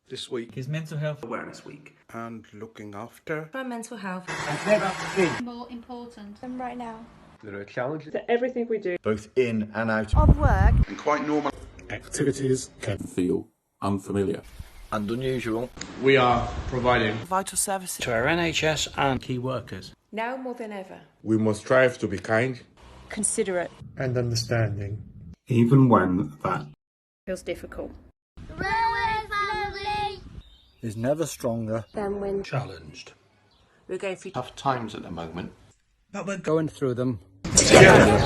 This week is Mental Health Awareness Week. and looking after for mental health. More important than right now. There are challenges to everything we do, both in and out Of work. and quite normal activities can feel unfamiliar and unusual. We are providing Vital services to our NHS and key workers. now more than ever. We must strive to be kind Considerate. and understanding, even when that Feels difficult. Railway family Is never stronger. Then when challenged. we're going through tough times at the moment. But we're going through them Together.